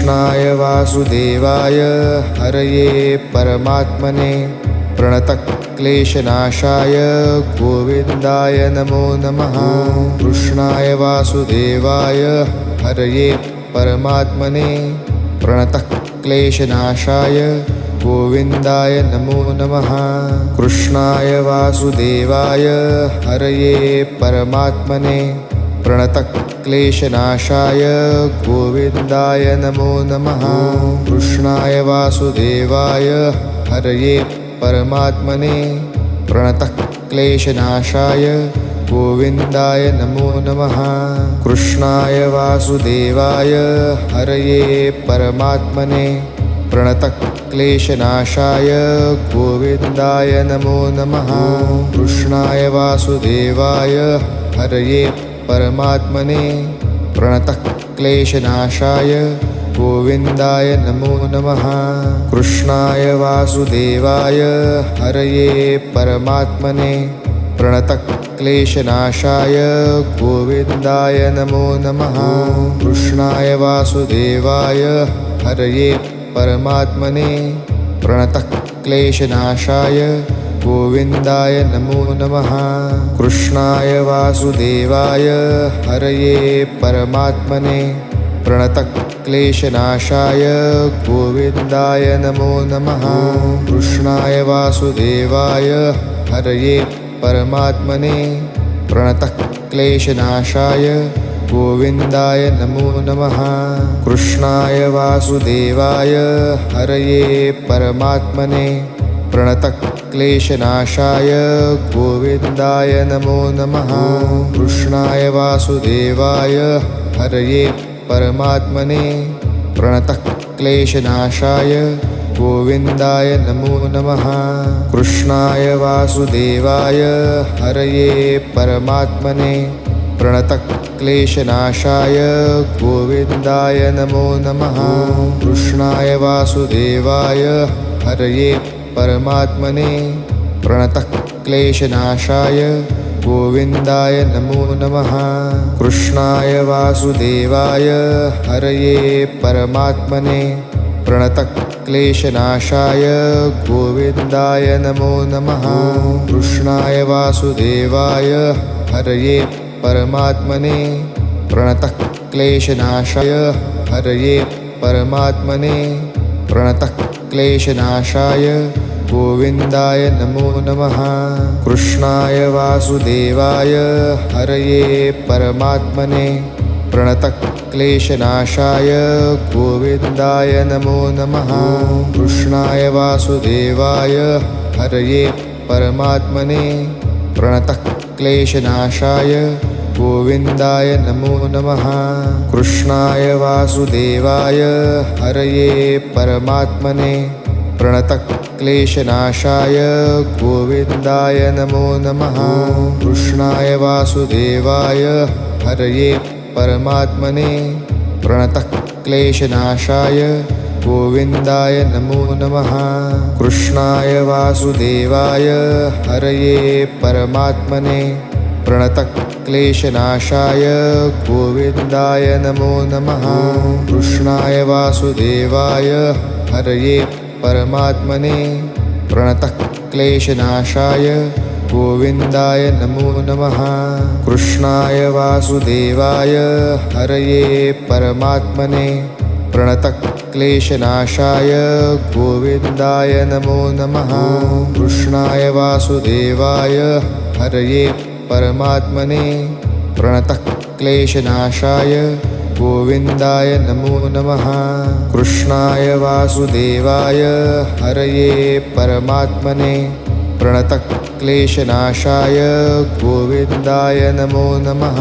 कृष्णाय वासुदेवाय हरये परमात्मने प्रणतक्लेशनाशाय गोविन्दाय नमो नमः। कृष्णाय वासुदेवाय हरये परमात्मने प्रणतक्लेशनाशाय गोविन्दाय नमो नमः। कृष्णाय वासुदेवाय हरये परमात्मने प्रणतक्लेशनाशाय गोविन्दाय नमो नमः। कृष्णाय वासुदेवाय हरये परमात्मने प्रणतक्लेशनाशाय गोविन्दाय नमो नमः। कृष्णाय वासुदेवाय हरये परमात्मने प्रणतक्लेशनाशाय गोविन्दाय नमो नमः। कृष्णाय वासुदेवाय हरये परमात्मने प्रणतक्लेशनाशाय गोविन्दाय नमो नमः। कृष्णाय वासुदेवाय हरये परमात्मने प्रणतक्लेशनाशाय गोविन्दाय नमो नमः। कृष्णाय वासुदेवाय हरये परमात्मने प्रणतक्लेशनाशाय गोविन्दाय नमो नमः। कृष्णाय वासुदेवाय हरये परमात्मने प्रणतक्लेशनाशाय गोविन्दाय नमो नमः। कृष्णाय वासुदेवाय हरये परमात्मने प्रणतक्लेशनाशाय गोविन्दाय नमो नमः। कृष्णाय वासुदेवाय हरये परमात्मने प्रणतक्लेशनाशाय गोविन्दाय नमो नमः। कृष्णाय वासुदेवाय हरये परमात्मने प्रणतक्लेशनाशाय गोविन्दाय नमो नमः। कृष्णाय वासुदेवाय हरये परमात्मने प्रणतक्लेशनाशाय गोविन्दाय नमो नमः। कृष्णाय वासुदेवाय हरये परमात्मने प्रणतक्लेशनाशाय गोविन्दाय नमो नमः। कृष्णाय वासुदेवाय हरये परमात्मने प्रणतक्लेशनाशाय गोविन्दाय नमो नमः। कृष्णाय वासुदेवाय हरये परमात्मने प्रणतक्लेशनाशाय हरये परमात्मने प्रणतक्लेशनाशाय गोविन्दाय नमो नमः। कृष्णाय वासुदेवाय हरये परमात्मने प्रणतक्लेशनाशाय गोविन्दाय नमो नमः। कृष्णाय वासुदेवाय हरये परमात्मने प्रणतक्लेशनाशाय गोविन्दाय नमो नमः। कृष्णाय वासुदेवाय हरये परमात्मने प्रणतक्लेशनाशाय गोविन्दाय नमो नमः। कृष्णाय वासुदेवाय हरये परमात्मने प्रणतक्लेशनाशाय गोविन्दाय नमो नमः। कृष्णाय वासुदेवाय हरये परमात्मने प्रणतक्लेशनाशाय गोविन्दाय नमो नमः। कृष्णाय वासुदेवाय हरये परमात्मने प्रणतक्लेशनाशाय गोविन्दाय नमो नमः। कृष्णाय वासुदेवाय हरये परमात्मने प्रणतक्लेशनाशाय गोविन्दाय नमो नमः। कृष्णाय वासुदेवाय हरये परमात्मने प्रणतक्लेशनाशाय गोविन्दाय नमो नमः। कृष्णाय वासुदेवाय हरये परमात्मने प्रणतक्लेशनाशाय गोविन्दाय नमो नमः।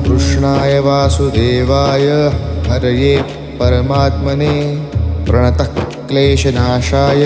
कृष्णाय वासुदेवाय हरये परमात्मने प्रणतक्लेशनाशाय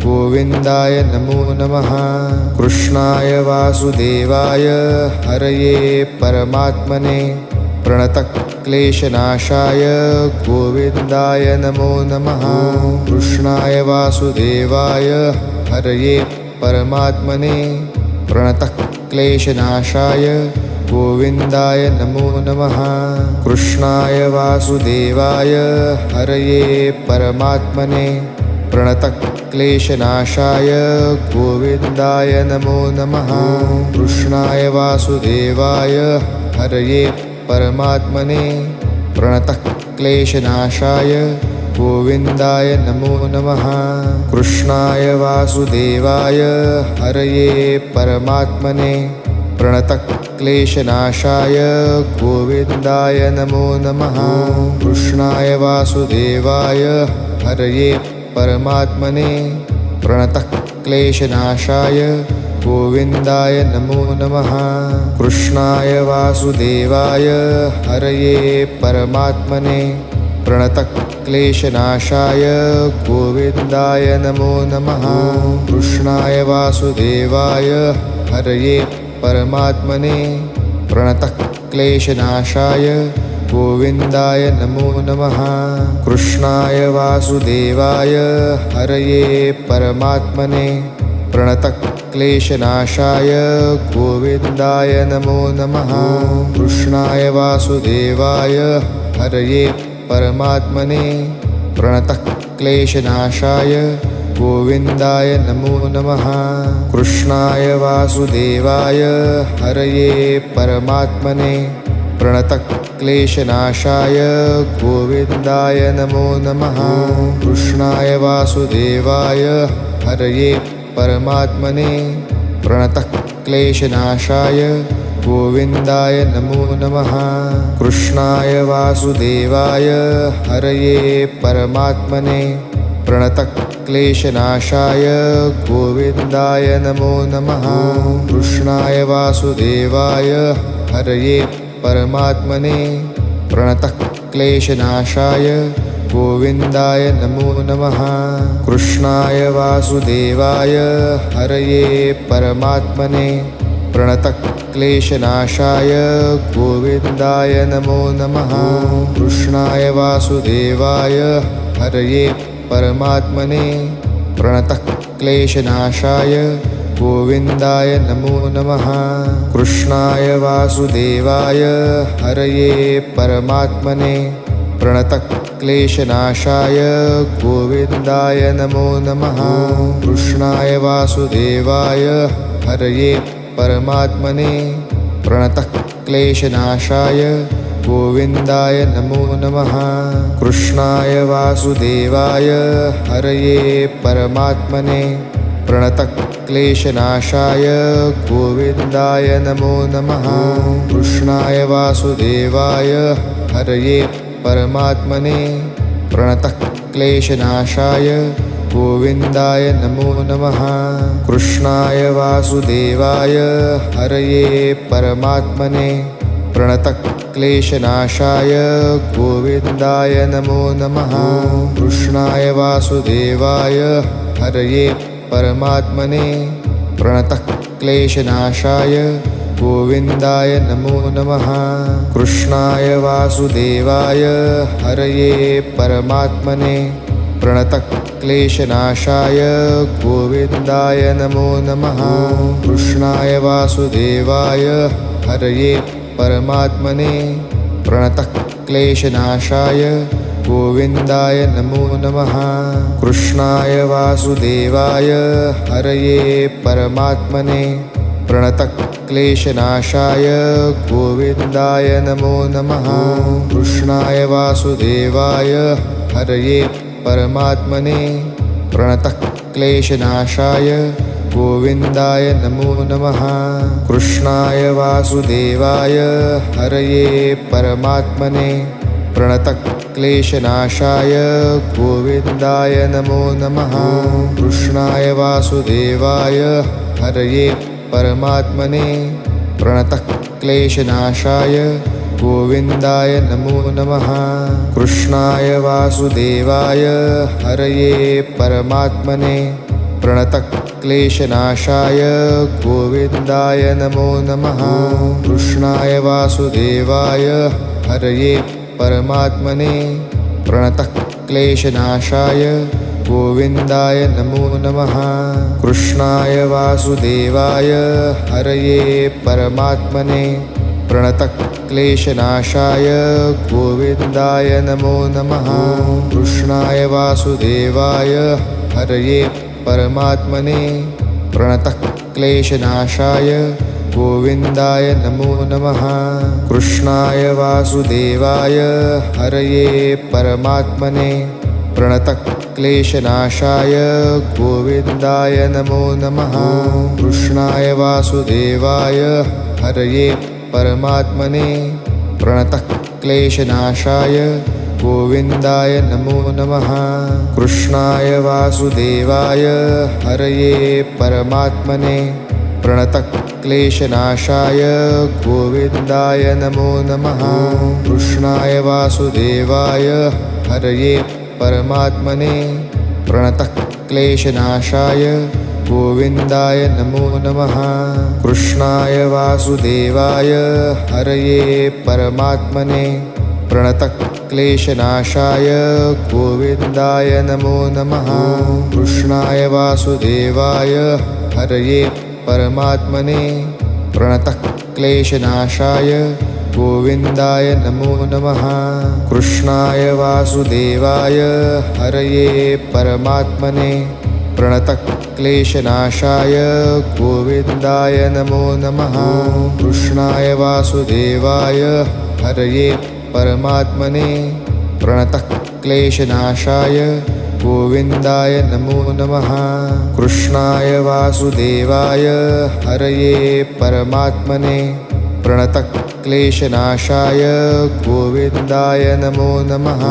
गोविन्दाय नमो नमः। कृष्णाय वासुदेवाय हरये परमात्मने प्रणतक्लेशनाशाय गोविन्दाय नमो नमः। कृष्णाय वासुदेवाय हरये परमात्मने प्रणतक्लेशनाशाय गोविन्दाय नमो नमः। कृष्णाय वासुदेवाय हरये परमात्मने प्रणतक्लेशनाशाय गोविन्दाय नमो नमः। कृष्णाय वासुदेवाय हरये परमात्मने प्रणतक्लेशनाशाय गोविन्दाय नमो नमः। कृष्णाय वासुदेवाय हरये परमात्मने प्रणतक्लेशनाशाय गोविन्दाय नमो नमः। कृष्णाय वासुदेवाय हरये परमात्मने प्रणतक्लेशनाशाय गोविन्दाय नमो नमः। कृष्णाय वासुदेवाय हरये परमात्मने प्रणतक्लेशनाशाय गोविन्दाय नमो नमः। कृष्णाय वासुदेवाय हरये परमात्मने प्रणतक्लेशनाशाय गोविन्दाय नमो नमः। कृष्णाय वासुदेवाय हरये परमात्मने प्रणतक्लेशनाशाय गोविन्दाय नमो नमः। कृष्णाय वासुदेवाय हरये परमात्मने प्रणतक्लेशनाशाय गोविन्दाय नमो नमः। कृष्णाय वासुदेवाय हरये परमात्मने प्रणतक्लेशनाशाय गोविन्दाय नमो नमः। कृष्णाय वासुदेवाय हरये परमात्मने प्रणतक्लेशनाशाय गोविन्दाय नमो नमः। कृष्णाय वासुदेवाय हरये परमात्मने प्रणतक्लेशनाशाय गोविन्दाय नमो नमः। कृष्णाय वासुदेवाय हरये परमात्मने प्रणतक्लेशनाशाय गोविन्दाय नमो नमः। कृष्णाय वासुदेवाय हरये परमात्मने प्रणतक्लेशनाशाय गोविन्दाय नमो नमः। कृष्णाय वासुदेवाय हरये परमात्मने प्रणतक्लेशनाशाय गोविन्दाय नमो नमः। कृष्णाय वासुदेवाय हरये परमात्मने प्रणतक्लेशनाशाय गोविन्दाय नमो नमः। कृष्णाय वासुदेवाय हरये परमात्मने प्रणतक्लेशनाशाय गोविन्दाय नमो नमः। कृष्णाय वासुदेवाय हरये परमात्मने प्रणतक्लेशनाशाय गोविन्दाय नमो नमः। कृष्णाय वासुदेवाय हरये परमात्मने प्रणतक्लेशनाशाय गोविन्दाय नमो नमः। कृष्णाय वासुदेवाय हरये परमात्मने प्रणतक्लेशनाशाय गोविन्दाय नमो नमः। कृष्णाय वासुदेवाय हरये परमात्मने प्रणतक्लेशनाशाय गोविन्दाय नमो नमः। कृष्णाय वासुदेवाय हरये परमात्मने प्रणतक्लेशनाशाय गोविन्दाय नमो नमः। कृष्णाय वासुदेवाय हरये परमात्मने प्रणतक्लेशनाशाय गोविन्दाय नमो नमः। कृष्णाय वासुदेवाय हरये परमात्मने प्रणतक्लेशनाशाय गोविन्दाय नमो नमः। कृष्णाय वासुदेवाय हरये परमात्मने प्रणतक्लेशनाशाय गोविन्दाय नमो नमः। कृष्णाय वासुदेवाय हरये परमात्मने प्रणतक्लेशनाशाय गोविन्दाय नमो नमः। कृष्णाय वासुदेवाय हरये परमात्मने प्रणतक्लेशनाशाय गोविन्दाय नमो नमः। कृष्णाय वासुदेवाय हरये परमात्मने प्रणतक्लेशनाशाय गोविन्दाय नमो नमः। कृष्णाय वासुदेवाय हरये परमात्मने प्रणतक्लेशनाशाय गोविन्दाय नमो नमः। कृष्णाय वासुदेवाय हरये परमात्मने प्रणतक्लेशनाशाय गोविन्दाय नमो नमः। कृष्णाय वासुदेवाय हरये परमात्मने प्रणतक्लेशनाशाय गोविन्दाय नमो नमः। कृष्णाय वासुदेवाय हरये परमात्मने प्रणतक्लेशनाशाय गोविन्दाय नमो नमः। कृष्णाय वासुदेवाय हरये परमात्मने प्रणतक्लेशनाशाय गोविन्दाय नमो नमः। कृष्णाय वासुदेवाय हरये परमात्मने प्रणतक्लेशनाशाय गोविन्दाय नमो नमः। कृष्णाय वासुदेवाय हरये परमात्मने प्रणतक्लेशनाशाय गोविन्दाय नमो नमः। कृष्णाय वासुदेवाय हरये परमात्मने प्रणतक्लेशनाशाय गोविन्दाय नमो नमः। कृष्णाय वासुदेवाय हरये परमात्मने प्रणतक्लेशनाशाय गोविन्दाय नमो नमः। कृष्णाय वासुदेवाय हरये परमात्मने प्रणतक्लेशनाशाय गोविन्दाय नमो नमः। कृष्णाय वासुदेवाय हरये परमात्मने प्रणतक्लेशनाशाय गोविन्दाय नमो नमः। कृष्णाय वासुदेवाय हरये परमात्मने प्रणतक्लेशनाशाय गोविन्दाय नमो नमः।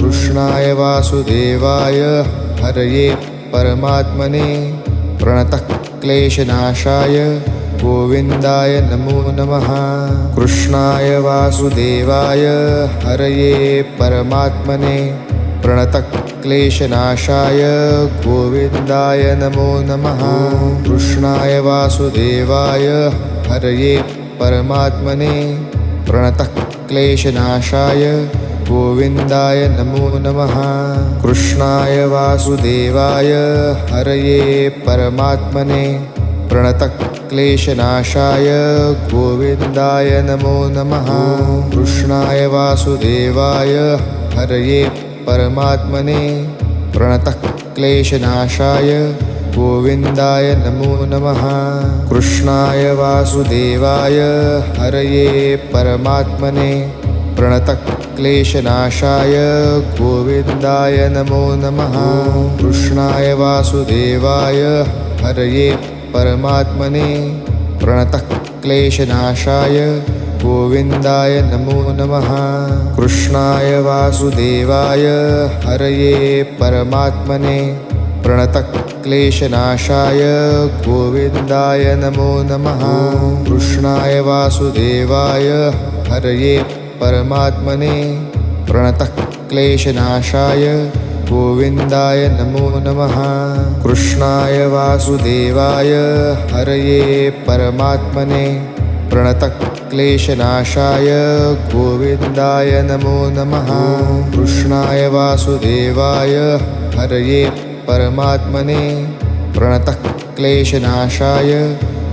कृष्णाय वासुदेवाय हरये परमात्मने प्रणतक्लेशनाशाय गोविन्दाय नमो नमः। कृष्णाय वासुदेवाय हरये परमात्मने प्रणतक्लेशनाशाय गोविन्दाय नमो नमः। कृष्णाय वासुदेवाय हरये परमात्मने प्रणतक्लेशनाशाय गोविन्दाय नमो नमः। कृष्णाय वासुदेवाय हरये परमात्मने प्रणतक्लेशनाशाय गोविन्दाय नमो नमः। कृष्णाय वासुदेवाय हरये परमात्मने प्रणतक्लेशनाशाय गोविन्दाय नमो नमः। कृष्णाय वासुदेवाय हरये परमात्मने प्रणतक्लेशनाशाय गोविन्दाय नमो नमः। कृष्णाय वासुदेवाय हरये परमात्मने प्रणतक्लेशनाशाय गोविन्दाय नमो नमः। कृष्णाय वासुदेवाय हरये परमात्मने प्रणतक्लेशनाशाय गोविन्दाय नमो नमः। कृष्णाय वासुदेवाय हरये परमात्मने प्रणतक्लेशनाशाय गोविन्दाय नमो नमः। कृष्णाय वासुदेवाय हरये परमात्मने प्रणतक्लेशनाशाय गोविन्दाय नमो नमः। कृष्णाय वासुदेवाय हरये परमात्मने प्रणतक्लेशनाशाय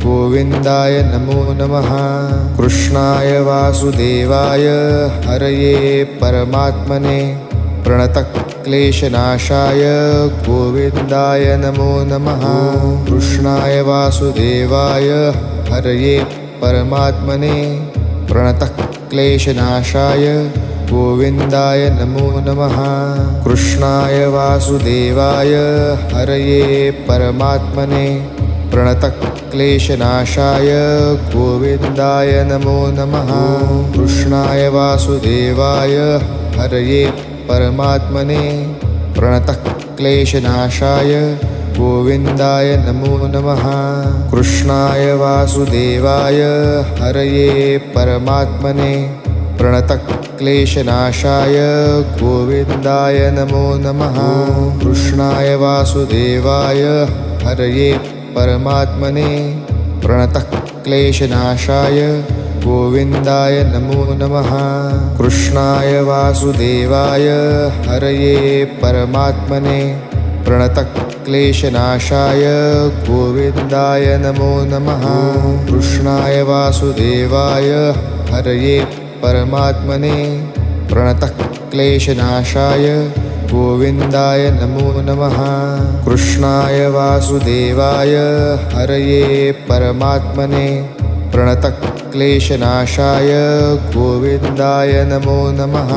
गोविन्दाय नमो नमः। कृष्णाय वासुदेवाय हरये परमात्मने प्रणतक्लेशनाशाय गोविन्दाय नमो नमः। कृष्णाय वासुदेवाय हरये परमात्मने प्रणतक्लेशनाशाय गोविन्दाय नमो नमः। कृष्णाय वासुदेवाय हरये परमात्मने प्रणतक्लेशनाशाय गोविन्दाय नमो नमः। कृष्णाय वासुदेवाय हरये परमात्मने प्रणतक्लेशनाशाय गोविन्दाय नमो नमः। कृष्णाय वासुदेवाय हरये परमात्मने प्रणतक्लेशनाशाय गोविन्दाय नमो नमः। कृष्णाय वासुदेवाय हरये परमात्मने प्रणतक्लेशनाशाय गोविन्दाय नमो नमः। कृष्णाय वासुदेवाय हरये परमात्मने प्रणतक्लेशनाशाय गोविन्दाय नमो नमः। कृष्णाय वासुदेवाय हरये परमात्मने प्रणतः क्लेशनाशाय गोविन्दाय नमो नमः कृष्णाय वासुदेवाय हरये परमात्मने प्रणतः क्लेशनाशाय गोविन्दाय नमो नमः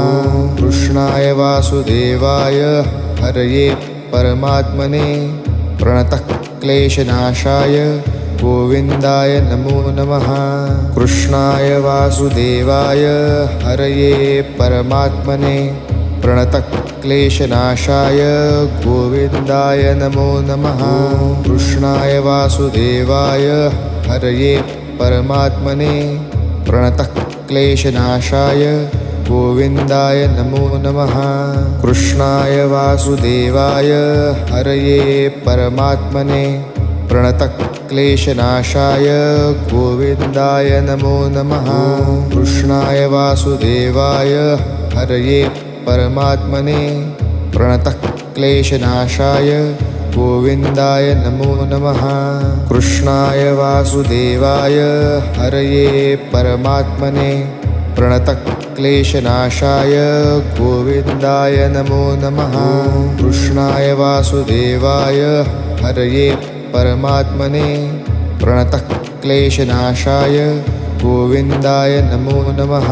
कृष्णाय वासुदेवाय हरये परमात्मने प्रणतः क्लेशनाशाय गोविन्दाय नमो नमः कृष्णाय वासुदेवाय हरये परमात्मने प्रणतः क्लेशनाशाय गोविन्दाय नमो नमः कृष्णाय वासुदेवाय हरये परमात्मने प्रणतः क्लेशनाशाय गोविन्दाय नमो नमः कृष्णाय वासुदेवाय हरये परमात्मने प्रणतः क्लेशनाशाय गोविन्दाय नमो नमः कृष्णाय वासुदेवाय हरये परमात्मने प्रणतः क्लेशनाशाय गोविन्दाय नमो नमः कृष्णाय वासुदेवाय हरये परमात्मने प्रणतः क्लेशनाशाय गोविन्दाय नमो नमः कृष्णाय वासुदेवाय हरये परमात्मने प्रणतः क्लेशनाशाय गोविन्दाय नमो नमः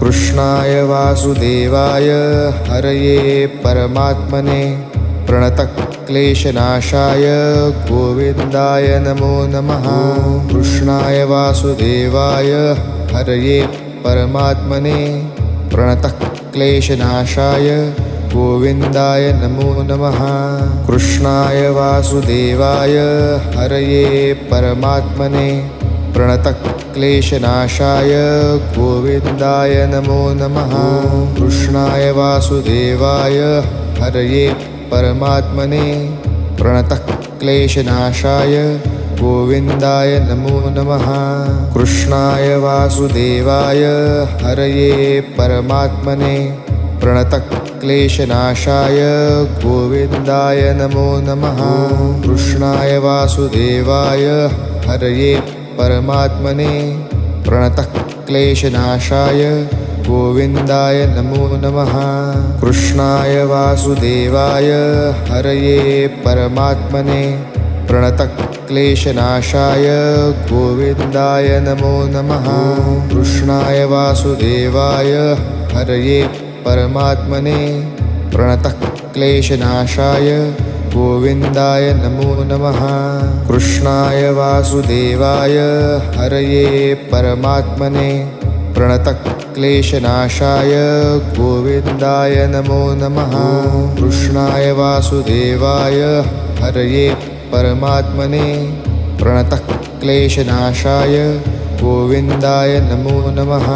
कृष्णाय वासुदेवाय हरये परमात्मने प्रणतः क्लेशनाशाय गोविन्दाय नमो नमः कृष्णाय वासुदेवाय हरये परमात्मने प्रणतः क्लेशनाशाय गोविन्दाय नमो नमः कृष्णाय वासुदेवाय हरये परमात्मने प्रणतः क्लेशनाशाय गोविन्दाय नमो नमः कृष्णाय वासुदेवाय हरये परमात्मने प्रणतः क्लेशनाशाय गोविन्दाय नमो नमः कृष्णाय वासुदेवाय हरये परमात्मने प्रणतः क्लेशनाशाय गोविन्दाय नमो नमः कृष्णाय वासुदेवाय हरये परमात्मने प्रणतः क्लेशनाशाय गोविन्दाय नमो नमः कृष्णाय वासुदेवाय हरये परमात्मने प्रणतः क्लेशनाशाय गोविन्दाय नमो नमः कृष्णाय वासुदेवाय हरये परमात्मने प्रणतः क्लेशनाशाय गोविन्दाय नमो नमः कृष्णाय वासुदेवाय हरये परमात्मने प्रणतः क्लेशनाशाय गोविन्दाय नमो नमः कृष्णाय वासुदेवाय हरये परमात्मने प्रणतः क्लेशनाशाय गोविन्दाय नमो नमः।